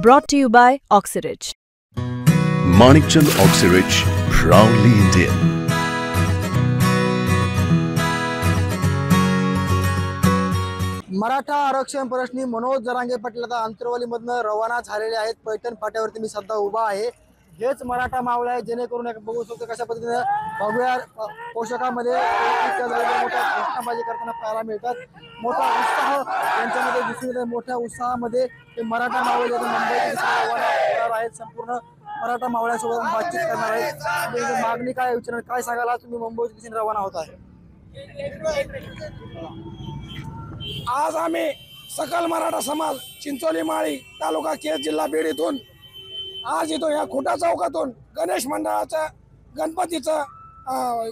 Brought to you by Oxyrich. Manikchand Oxyrich, proudly Indian. Maratha आरक्षण प्रश्नी मनोज जरांगे पाटील आता अंतरवलीमधनं रवाना झालेले आहेत। पैठण फाट्यावरती मी सध्या उभा आहे। हेच मराठा मावळे आहे, जेणेकरून बघू शकतो कशा पद्धतीने भगव्या पोशाखामध्ये मोठ्या घोषणाबाजी करताना पाहायला मिळतात। मोठा उत्साह यांच्यामध्ये दिसून येतो। मोठ्या उत्साहामध्ये हे मराठा मावळे मुंबईत रवाना होणार आहेत। संपूर्ण मराठा मावळ्यासोबत बातचीत करणार आहेत। मागणी काय विचारणार, काय सांगायला तुम्ही मुंबईत दिशेने रवाना होत आहे? आज आम्ही सकल मराठा समाज चिंचोली माळी तालुका केज जिल्हा बीड इथून आज इथून या खुटा चौकातून गणेश मंडळाच्या गणपतीचं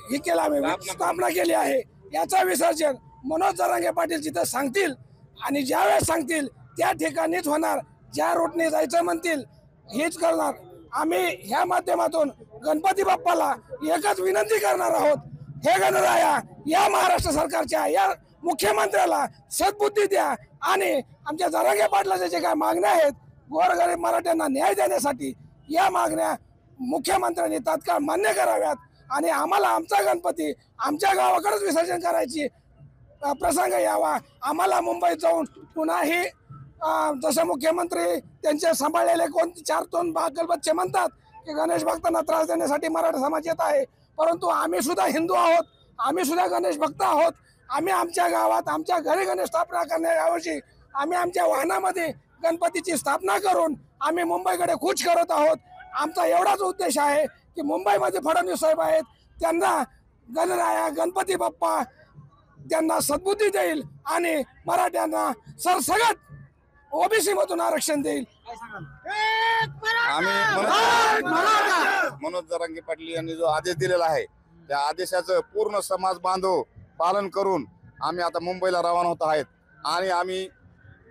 ही केलं, आम्ही स्थापना केली आहे। याचा विसर्जन मनोज जरांगे पाटील जिथं सांगतील आणि ज्यावेळेस सांगतील त्या ठिकाणीच होणार। ज्या रूटने जायचं म्हणतील हेच करणार। आम्ही ह्या माध्यमातून गणपती बाप्पाला एकच विनंती करणार आहोत, हे गणराया या महाराष्ट्र सरकारच्या या मुख्यमंत्र्याला सद्बुद्धी द्या आणि आमच्या जरांगे पाटलाच्या जे काय मागण्या आहेत गोरगरीब मराठ्यांना न्याय देण्यासाठी या मागण्या मुख्यमंत्र्यांनी तात्काळ मान्य कराव्यात आणि आम्हाला आमचा गणपती आमच्या गावाकडेच विसर्जन करायची प्रसंग यावा। आम्हाला मुंबईत जाऊन पुन्हाही जसे मुख्यमंत्री त्यांचे सांभाळलेले कोण 4 बागलबच्चे म्हणतात की गणेश भक्तांना त्रास देण्यासाठी मराठा समाज येत आहे, परंतु आम्ही सुद्धा हिंदू आहोत, आम्ही सुद्धा गणेश भक्त आहोत। आम्ही आमच्या गावात आमच्या घरी गणेश स्थापना करण्याऐवजी आम्ही आमच्या वाहनामध्ये गणपतीची स्थापना करून आम्ही मुंबईकडे कूच करत आहोत। आमचा एवढाच उद्देश आहे की मुंबईमध्ये फडणवीस साहेब आहेत, त्यांना गणराया गणपती बाप्पा त्यांना सद्बुद्धी देईल आणि मराठ्यांना सरसगट ओबीसी मधून आरक्षण देईल। आम्ही मनोज जरांगे पाटील यांनी जो आदेश दिलेला आहे त्या आदेशाचं पूर्ण समाज बांधव पालन करून आम्ही आता मुंबईला रवाना होत आहेत। आणि आम्ही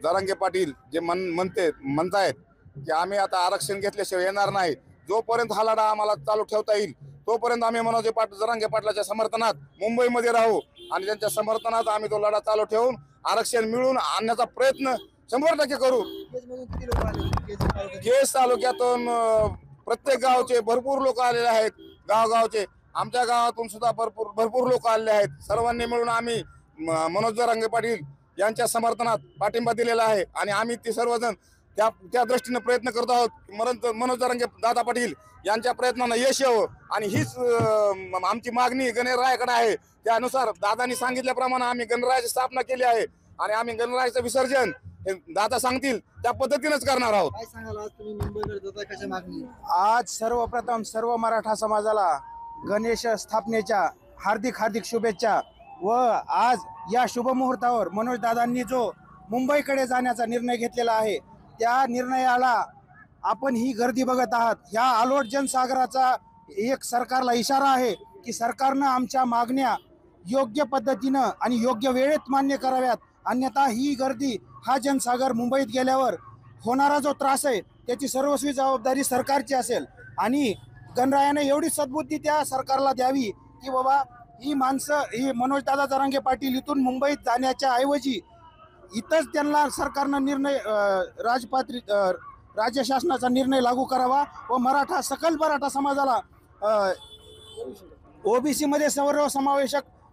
जरांगे पाटील जे म्हणतायत की आम्ही आता आरक्षण घेतल्याशिवाय येणार नाही, जोपर्यंत हा लढा आम्हाला चालू ठेवता येईल तोपर्यंत आम्ही मनोज जरांगे पाटलाच्या समर्थनात मुंबईमध्ये राहू आणि त्यांच्या समर्थनात आम्ही तो लढा चालू ठेवून आरक्षण मिळवून आणण्याचा प्रयत्न 100% करू। केज तालुक्यातून प्रत्येक गावचे भरपूर लोक आलेले आहेत, गावगावचे आमच्या गावातून सुद्धा भरपूर लोक आलेले आहेत। सर्वांनी मिळून आम्ही मनोज जरांगे पाटील यांच्या समर्थनात पाठिंबा दिलेला आहे आणि आम्ही ते सर्वजण त्या दृष्टीने प्रयत्न करत आहोत। मनोज जरांगे दादा पाटील यांच्या प्रयत्नांना यश यावं आणि हीच आमची मागणी गणरायाकडे आहे। त्यानुसार दादांनी सांगितल्याप्रमाणे आम्ही गणरायाची स्थापना केली आहे आणि आम्ही गणरायाचं विसर्जन दादा सांगतील त्या पद्धतीनेच करणार आहोत। काय सांगाल आज तुम्ही मुंबईकडे जाताय, कशा मागणी? आज सर्वप्रथम सर्व मराठा समाजाला गणेश स्थापनेच्या हार्दिक शुभेच्छा व आज या शुभ मुहूर्तावर मनोज दादांनी जो मुंबईकडे जाण्याचा निर्णय घेतलेला आहे त्या निर्णयाला आपण ही गर्दी बघत आहात। ह्या आलोट जनसागराचा एक सरकारला इशारा आहे की सरकारनं आमच्या मागण्या योग्य पद्धतीनं आणि योग्य वेळेत मान्य कराव्यात, अन्यथा ही गर्दी हा जनसागर मुंबईत गेल्यावर होणारा जो त्रास आहे त्याची सर्वस्वी जबाबदारी सरकारची असेल आणि गणरायाने एवढी सद्बुद्धी त्या सरकारला द्यावी की बाबा ही माणसं ही मनोज दादा जरांगे पाटील इथून मुंबईत जाण्याच्या ऐवजी इथंच त्यांना सरकारनं निर्णय राज्य शासनाचा निर्णय लागू करावा व सकल मराठा समाजाला ओबीसी मध्ये सर्व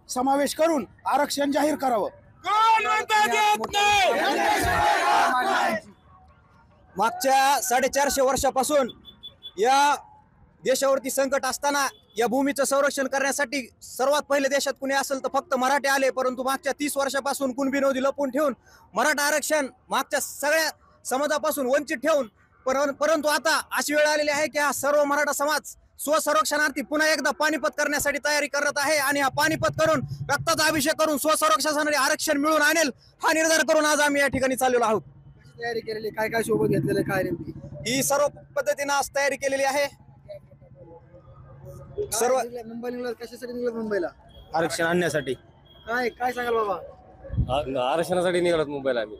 समावेश करून आरक्षण जाहीर करावं। मागच्या 450 वर्षापासून या देशावरती संकट असताना या भूमीचं संरक्षण करण्यासाठी सर्वात पहिले देशात कुणी असेल तर फक्त मराठे आले, परंतु मागच्या 30 वर्षापासून कुणबी नोंदी लपवून ठेवून मराठा आरक्षण मागच्या सगळ्या समाजापासून वंचित ठेवून परंतु आता अशी वेळ आलेली आहे की हा सर्व मराठा समाज स्वसंरक्षणार्थी पुन्हा एकदा पानिपत करण्यासाठी तयारी करत आहे आणि हा पानिपत करून रक्ताचा अभिषेक करून स्वसंरक्षणासाठी आरक्षण मिळवून आणेल हा निर्धार करून आज आम्ही या ठिकाणी चाललेलो आहोत। तयारी केलेली काय सोबत घेतलेलं काय नेमकी ही सर्व पद्धतीने आज तयारी केलेली आहे। सर्व मुंबई निघाल, कशासाठी निघाल मुंबईला? आरक्षण आणण्यासाठी। काय सांगाल बाबा? आरक्षणासाठी निघालात मुंबईला आम्ही।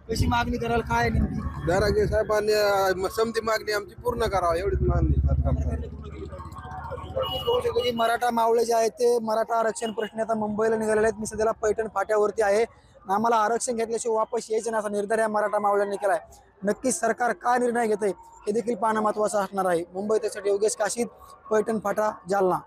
कशी मागणी कराल, काय नेमकी? जरांगे साहेबांनी समती मागणी आमची पूर्ण करावी एवढीच मागणी मराठा मावळे जे आहेत ते मराठा आरक्षण प्रश्न आता मुंबईला निघालेले आहेत। मी सध्याला पैठण फाट्यावरती आहे। आम्हाला आरक्षण घेतल्याशिवाय वापस यायचं नाही असा निर्धार या मराठा मावळ्यांनी केलाय। नक्कीच सरकार काय निर्णय घेते हे देखील पाहणं महत्त्वाचं असणार आहे. मुंबई त्यासाठी योगेश काशीद, पैठण फाटा, जालना.